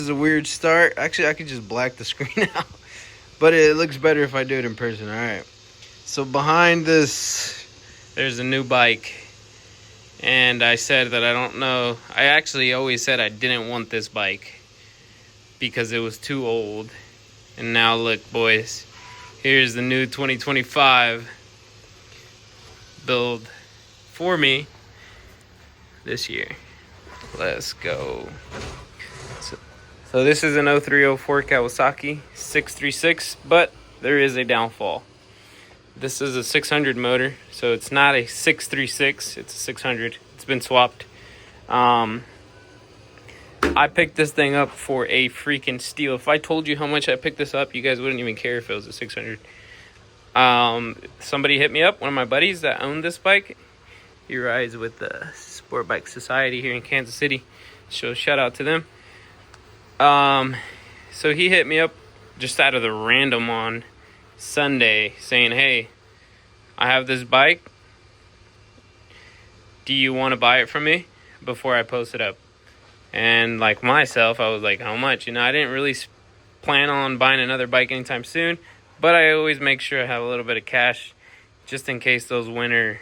This is a weird start. Actually, I could just black the screen out, but it looks better if I do it in person. All right. So behind this, there's a new bike, and I said that I don't know. I actually always said I didn't want this bike because it was too old. And now look, boys, here's the new 2025 build for me this year. Let's go. So this is an 0304 Kawasaki 636, but there is a downfall. This is a 600 motor, so it's not a 636, it's a 600. It's been swapped. I picked this thing up for a freaking steal. If I told you how much I picked this up, you guys wouldn't even care if it was a 600. Somebody hit me up, one of my buddies that owned this bike. He rides with the Sport Bike Society here in Kansas City, so shout out to them. So he hit me up just out of the random on Sunday saying, hey, I have this bike. Do you want to buy it from me before I post it up? And like myself, I was like, how much? You know, I didn't really plan on buying another bike anytime soon, but I always make sure I have a little bit of cash just in case those winter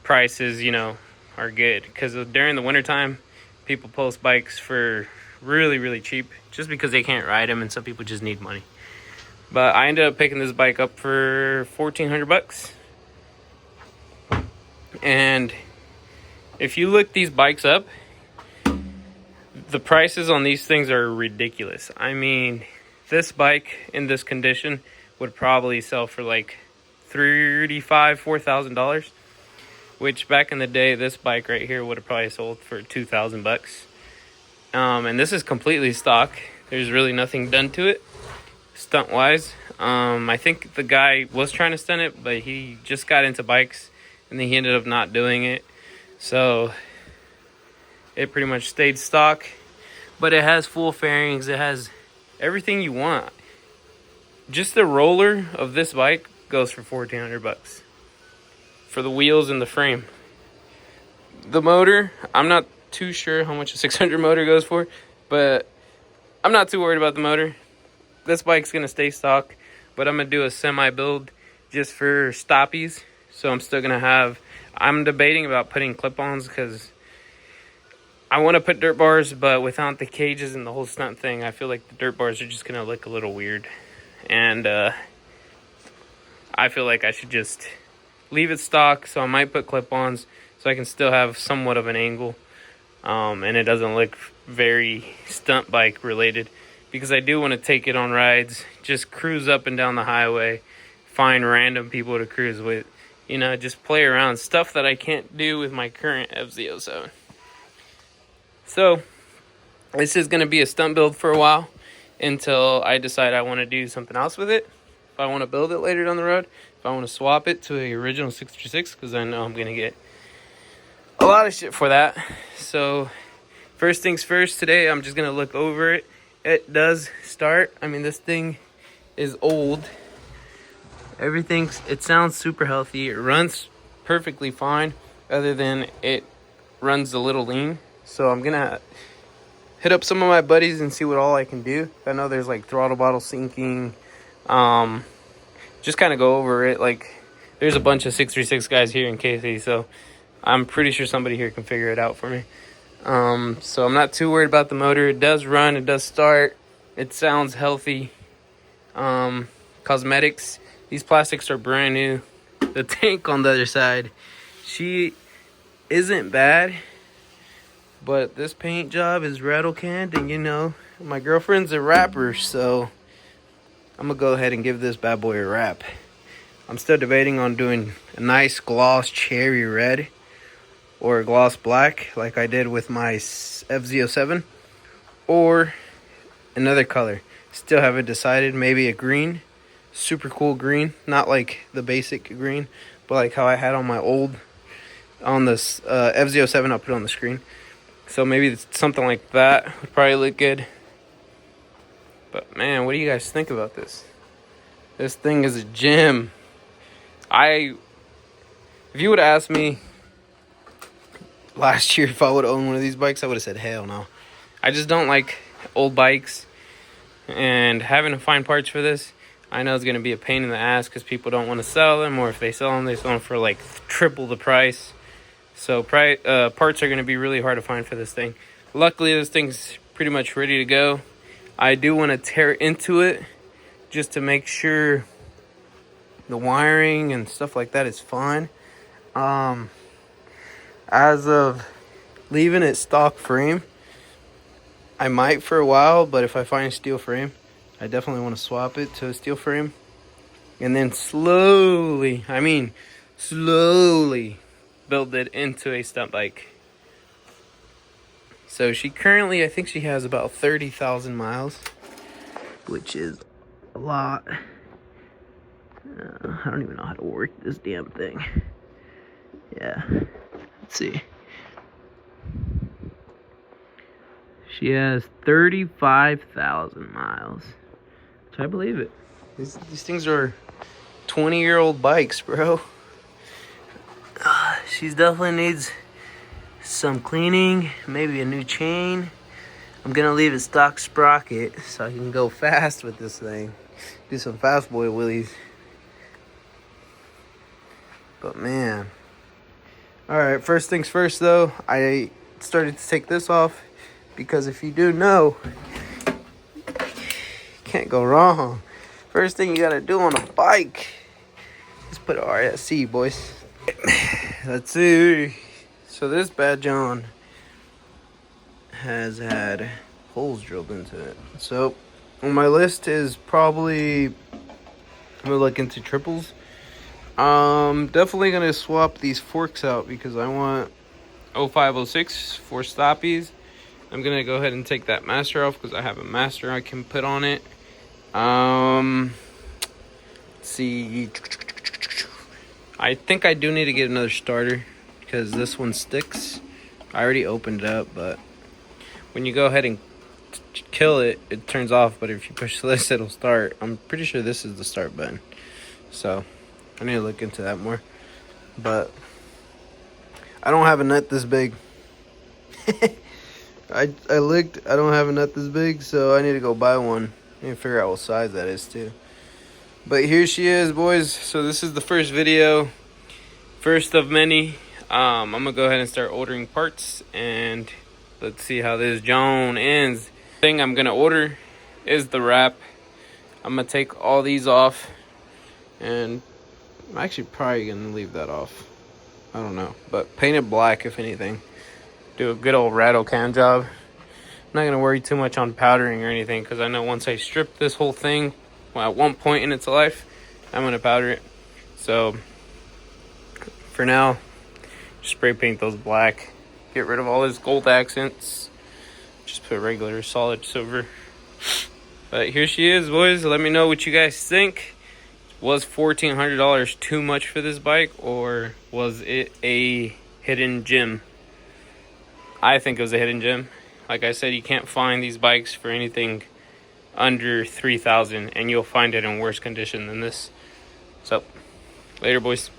prices, you know, are good. Because during the wintertime, people post bikes for really cheap just because they can't ride them, and some people just need money. But I ended up picking this bike up for $1,400. And if you look these bikes up, the prices on these things are ridiculous. I mean, this bike in this condition would probably sell for like $4,000, which back in the day, this bike right here would have probably sold for $2,000. And this is completely stock. There's really nothing done to it stunt wise. I think the guy was trying to stunt it, but he just got into bikes and then he ended up not doing it, so it pretty much stayed stock. But it has full fairings, it has everything you want. Just the roller of this bike goes for $1,400 for the wheels and the frame. The motor, I'm not too sure how much a 600 motor goes for, but I'm not too worried about the motor. This bike's gonna stay stock, but I'm gonna do a semi build just for stoppies. So I'm still gonna have, I'm debating about putting clip-ons because I want to put dirt bars, but without the cages and the whole stunt thing, I feel like the dirt bars are just gonna look a little weird. And I feel like I should just leave it stock, so I might put clip-ons so I can still have somewhat of an angle. And it doesn't look very stunt bike related, because I do want to take it on rides, just cruise up and down the highway, find random people to cruise with, you know, just play around, stuff that I can't do with my current FZ07. So this is going to be a stunt build for a while until I decide I want to do something else with it. If I want to build it later down the road, if I want to swap it to a original 636, because I know I'm going to get a lot of shit for that. So first things first, today I'm just gonna look over it. It does start. I mean, this thing is old. It sounds super healthy. It runs perfectly fine, other than it runs a little lean. So I'm gonna hit up some of my buddies and see what all I can do. I know there's like throttle bottle syncing. Just kind of go over it. Like, there's a bunch of 636 guys here in KC, so I'm pretty sure somebody here can figure it out for me. So I'm not too worried about the motor. It does run, it does start, it sounds healthy. Cosmetics, these plastics are brand new. The tank on the other side, she isn't bad, but this paint job is rattle canned, and you know, my girlfriend's a rapper, so I'm gonna go ahead and give this bad boy a wrap. I'm still debating on doing a nice gloss cherry red or a gloss black like I did with my FZ07, or another color. Still haven't decided. Maybe a green, super cool green, not like the basic green, but like how I had on my old, on this FZ07. I'll put it on the screen. So maybe something like that would probably look good. But man, what do you guys think about this? This thing is a gem. If you would have asked me last year if I would own one of these bikes, I would have said hell no. I just don't like old bikes, and having to find parts for this, I know it's going to be a pain in the ass because people don't want to sell them, or if they sell them, they sell them for like triple the price. So parts are going to be really hard to find for this thing. Luckily, this thing's pretty much ready to go. I do want to tear into it just to make sure the wiring and stuff like that is fine. As of leaving it stock frame, I might for a while, but if I find a steel frame, I definitely want to swap it to a steel frame. And then slowly, I mean slowly, build it into a stunt bike. So she currently, I think she has about 30,000 miles, which is a lot. I don't even know how to work this damn thing. Yeah, let's see. She has 35,000 miles. So I believe it. These things are 20-year-old bikes, bro. She definitely needs some cleaning, maybe a new chain. I'm gonna leave it stock sprocket so I can go fast with this thing. Do some fast boy wheelies. But man. Alright, first things first though, I started to take this off because if you do know, can't go wrong. First thing you gotta do on a bike is put an RSC, boys. Let's see. So this bad John has had holes drilled into it. So on my list is probably, I'm gonna look into triples. Definitely gonna swap these forks out because I want 0506 for stoppies. I'm gonna go ahead and take that master off because I have a master I can put on it. Let's see. I think I do need to get another starter because this one sticks. I already opened it up, but when you go ahead and kill it, it turns off. But if you push this, it'll start. I'm pretty sure this is the start button. So I need to look into that more. But I don't have a nut this big. I looked. I don't have a nut this big, so I need to go buy one. I need to figure out what size that is too. But here she is, boys. So this is the first video, first of many. I'm gonna go ahead and start ordering parts, and let's see how this Joan ends. Thing I'm gonna order is the wrap. I'm gonna take all these off, and I'm actually probably gonna leave that off. I don't know, but paint it black if anything. Do a good old rattle can job. I'm not gonna worry too much on powdering or anything because I know once I strip this whole thing, well, at one point in its life, I'm gonna powder it. So for now, just spray paint those black. Get rid of all those gold accents. Just put regular solid silver. But here she is, boys. Let me know what you guys think. Was $1,400 too much for this bike, or was it a hidden gem? I think it was a hidden gem. Like I said, you can't find these bikes for anything under 3,000, and you'll find it in worse condition than this. So later, boys.